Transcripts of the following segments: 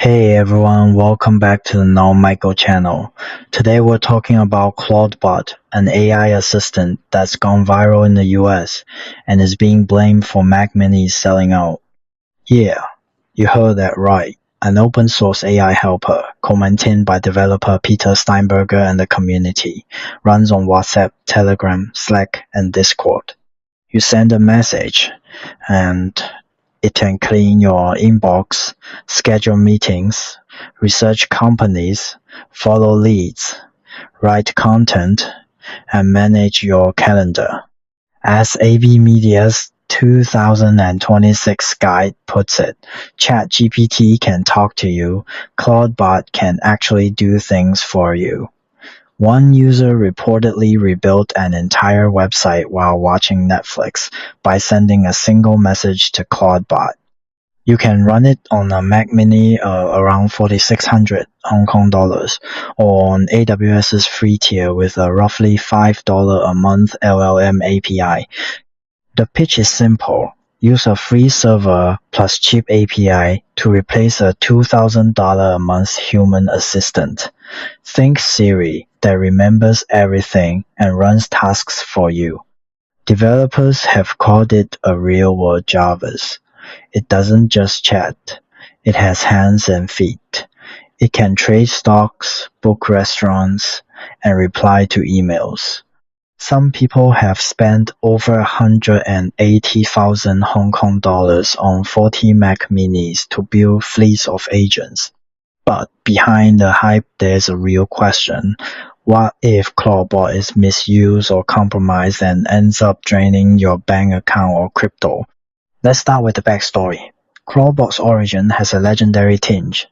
Hey everyone, welcome back to the Now Michael channel. Today we're talking about Clawdbot, an AI assistant that's gone viral in the US and is being blamed for Mac Minis selling out. Yeah, you heard that right. An open source AI helper, co-maintained by developer Peter Steinberger and the community, runs on WhatsApp, Telegram, Slack, and Discord. You send a message and it can clean your inbox, schedule meetings, research companies, follow leads, write content, and manage your calendar. As AV Media's 2026 guide puts it, ChatGPT can talk to you, Clawdbot can actually do things for you. One user reportedly rebuilt an entire website while watching Netflix by sending a single message to Clawdbot. You can run it on a Mac Mini around 4,600 Hong Kong dollars or on AWS's free tier with a roughly $5 a month LLM API. The pitch is simple. Use a free server plus cheap API to replace a $2,000 a month human assistant. Think Siri that remembers everything and runs tasks for you. Developers have called it a real-world Jarvis. It doesn't just chat. It has hands and feet. It can trade stocks, book restaurants, and reply to emails. Some people have spent over 180,000 Hong Kong dollars on 40 Mac Minis to build fleets of agents. But behind the hype there's a real question. What if Clawdbot is misused or compromised and ends up draining your bank account or crypto? Let's start with the backstory. Clawdbot's origin has a legendary tinge.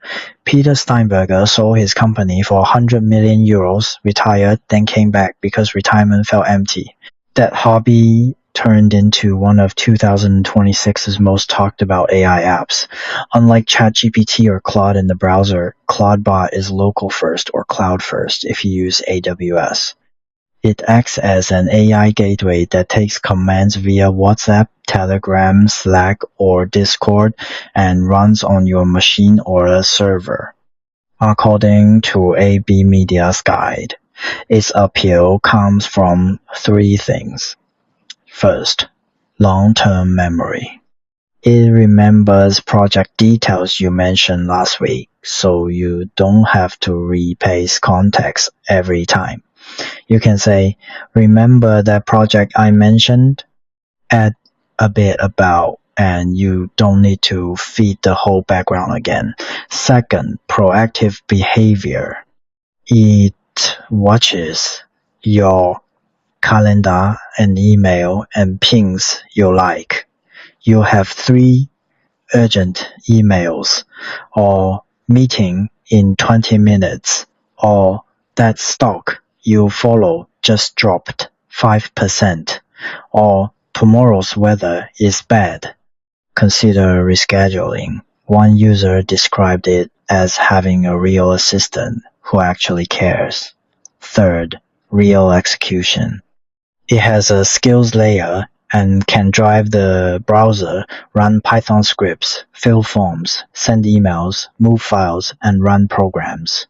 Peter Steinberger sold his company for 100 million euros, retired, then came back because retirement felt empty. That hobby turned into one of 2026's most talked about AI apps. Unlike ChatGPT or Claude in the browser, Clawdbot is local first or cloud first if you use AWS. It acts as an AI gateway that takes commands via WhatsApp, Telegram, Slack, or Discord and runs on your machine or a server. According to AV Media's guide, its appeal comes from three things. First, long-term memory. It remembers project details you mentioned last week, so you don't have to repaste context every time. You can say, remember that project I mentioned? Add a bit about, and you don't need to feed the whole background again. Second, proactive behavior. It watches your calendar and email and pings you like. You have 3 urgent emails, or meeting in 20 minutes, or that stock you follow just dropped 5%, or tomorrow's weather is bad. Consider rescheduling. One user described it as having a real assistant who actually cares. Third, real execution. It has a skills layer and can drive the browser, run Python scripts, fill forms, send emails, move files, and run programs.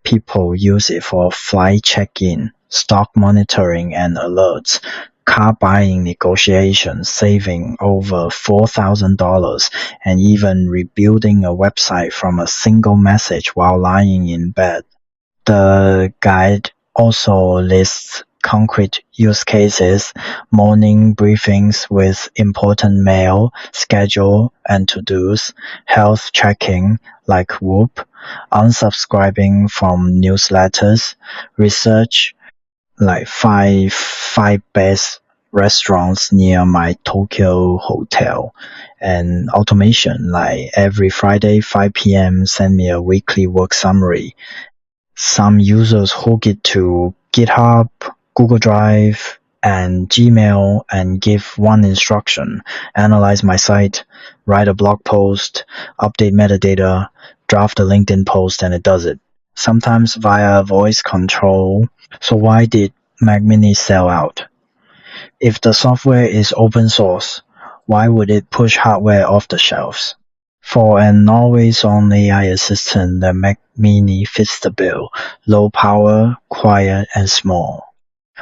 People use it for flight check-in, stock monitoring and alerts, car buying negotiations, saving over $4,000, and even rebuilding a website from a single message while lying in bed. The guide also lists concrete use cases, morning briefings with important mail, schedule and to-dos, health checking like Whoop, unsubscribing from newsletters, research like five best restaurants near my Tokyo hotel, and automation like every Friday 5 p.m. send me a weekly work summary. Some users hook it to GitHub, Google Drive, and Gmail and give one instruction: analyze my site, write a blog post, update metadata, draft a LinkedIn post, and it does it. Sometimes via voice control. So why did Mac Mini sell out? If the software is open source, why would it push hardware off the shelves? For an always-on AI assistant, the Mac Mini fits the bill: low power, quiet, and small.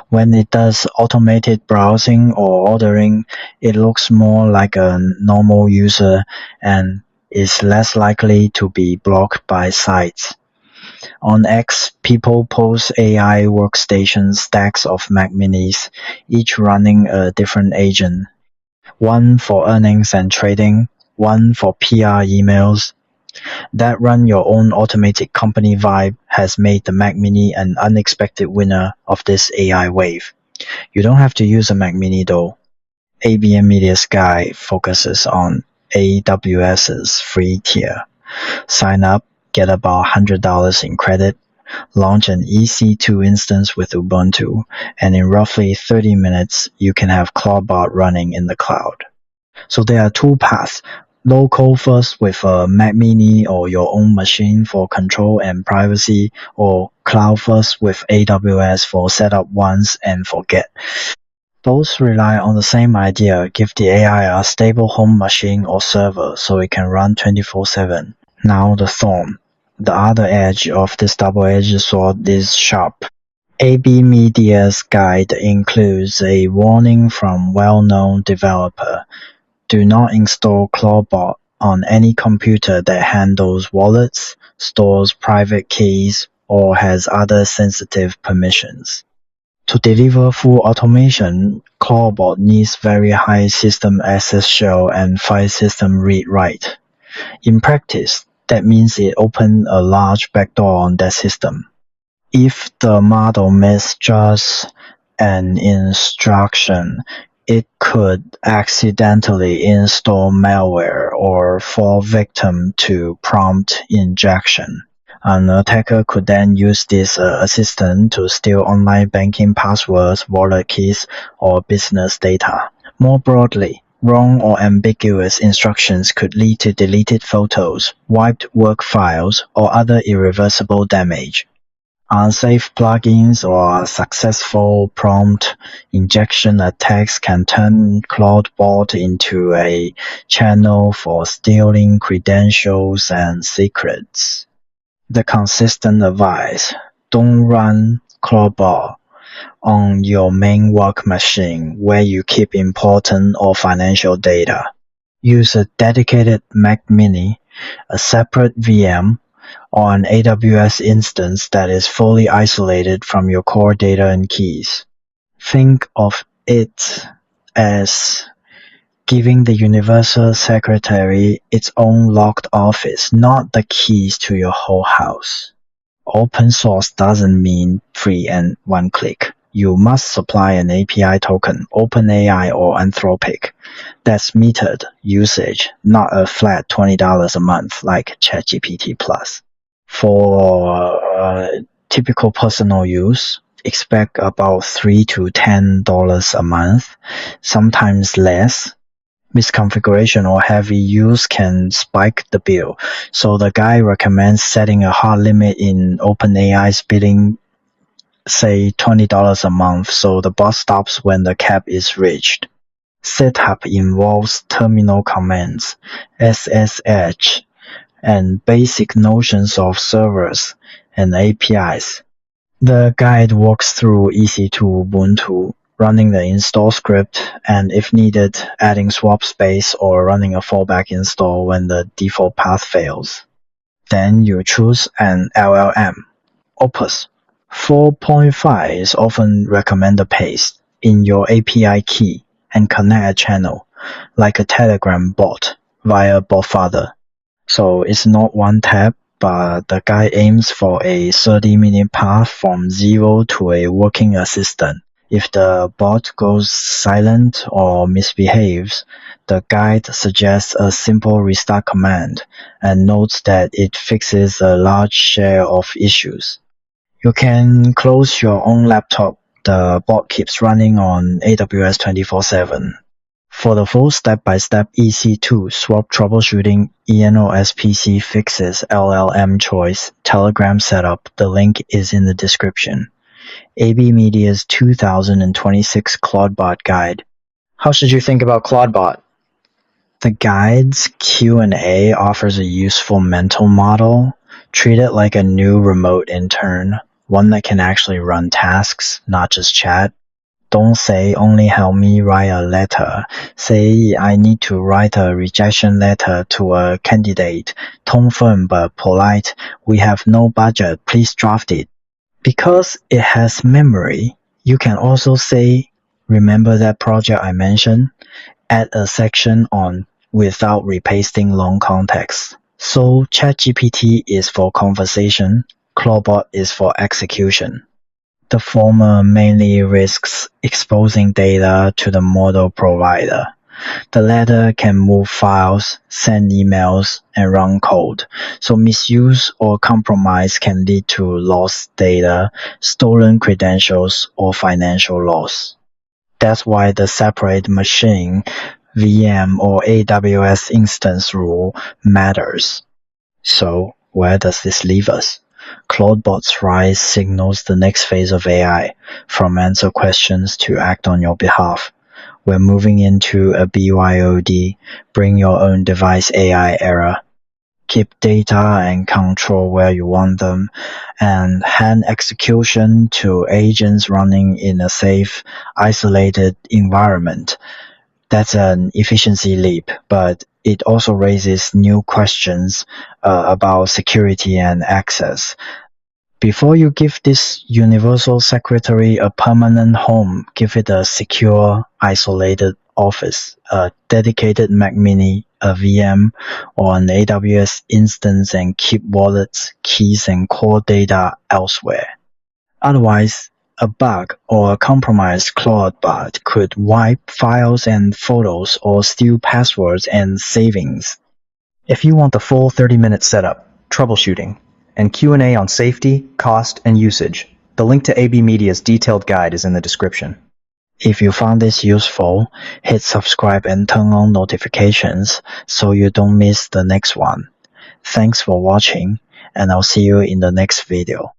When it does automated browsing or ordering, it looks more like a normal user and is less likely to be blocked by sites. On X, people post AI workstation stacks of Mac Minis, each running a different agent. One for earnings and trading, one for PR emails. That run your own automated company vibe has made the Mac Mini an unexpected winner of this AI wave. You don't have to use a Mac Mini though. ABM Media's guide focuses on AWS's free tier. Sign up, get about $100 in credit, launch an EC2 instance with Ubuntu, and in roughly 30 minutes, you can have Clawdbot running in the cloud. So there are two paths: local first with a Mac Mini or your own machine for control and privacy, or cloud first with AWS for setup once and forget. Both rely on the same idea: give the AI a stable home machine or server so it can run 24/7. Now the thorn. The other edge of this double-edged sword is sharp. AB Media's guide includes a warning from well-known developer: do not install Clawdbot on any computer that handles wallets, stores private keys, or has other sensitive permissions. To deliver full automation, Clawdbot needs very high system access shell and file system read-write. In practice, that means it opens a large backdoor on that system. If the model misjudges an instruction, it could accidentally install malware or fall victim to prompt injection. An attacker could then use this assistant to steal online banking passwords, wallet keys, or business data. More broadly, wrong or ambiguous instructions could lead to deleted photos, wiped work files, or other irreversible damage. Unsafe plugins or successful prompt injection attacks can turn Clawdbot into a channel for stealing credentials and secrets. The consistent advice: don't run Clawdbot on your main work machine where you keep important or financial data. Use a dedicated Mac Mini, a separate VM, or an AWS instance that is fully isolated from your core data and keys. Think of it as giving the Universal Secretary its own locked office, not the keys to your whole house. Open source doesn't mean free and one click. You must supply an API token, OpenAI or Anthropic, that's metered usage, not a flat $20 a month like ChatGPT Plus. For typical personal use, expect about $3 to $10 a month, sometimes less. Misconfiguration or heavy use can spike the bill, so the guy recommends setting a hard limit in OpenAI's billing, say $20 a month, so the bot stops when the cap is reached. Setup involves terminal commands, SSH, and basic notions of servers and APIs. The guide walks through EC2 Ubuntu, running the install script, and if needed, adding swap space or running a fallback install when the default path fails. Then you choose an LLM. Opus 4.5 is often recommended paste in your API key and connect a channel, like a Telegram bot, via Botfather. So it's not one tab, but the guide aims for a 30-minute path from zero to a working assistant. If the bot goes silent or misbehaves, the guide suggests a simple restart command and notes that it fixes a large share of issues. You can close your own laptop. The bot keeps running on AWS 24/7. For the full step-by-step EC2 swap troubleshooting, ENOSPC fixes, LLM choice, Telegram setup, the link is in the description. AB Media's 2026 Clawdbot Guide. How should you think about Clawdbot? The guide's Q&A offers a useful mental model. Treat it like a new remote intern, one that can actually run tasks, not just chat. Don't say, only help me write a letter. Say, I need to write a rejection letter to a candidate. Tone firm but polite. We have no budget. Please draft it. Because it has memory, you can also say, remember that project I mentioned? Add a section on without repasting long context. So ChatGPT is for conversation, Clawdbot is for execution. The former mainly risks exposing data to the model provider. The latter can move files, send emails, and run code, so misuse or compromise can lead to lost data, stolen credentials, or financial loss. That's why the separate machine, VM, or AWS instance rule matters. So, where does this leave us? Clawdbot's rise signals the next phase of AI, from answer questions to act on your behalf. We're moving into a BYOD, bring your own device AI era. Keep data and control where you want them, and hand execution to agents running in a safe, isolated environment. That's an efficiency leap, but it also raises new questions about security and access. Before you give this universal secretary a permanent home, give it a secure, isolated office, a dedicated Mac Mini, a VM, or an AWS instance, and keep wallets, keys, and core data elsewhere. Otherwise, a bug or a compromised Clawdbot could wipe files and photos or steal passwords and savings. If you want the full 30-minute setup, troubleshooting, and Q&A on safety, cost, and usage, the link to AB Media's detailed guide is in the description. If you found this useful, hit subscribe and turn on notifications so you don't miss the next one. Thanks for watching, and I'll see you in the next video.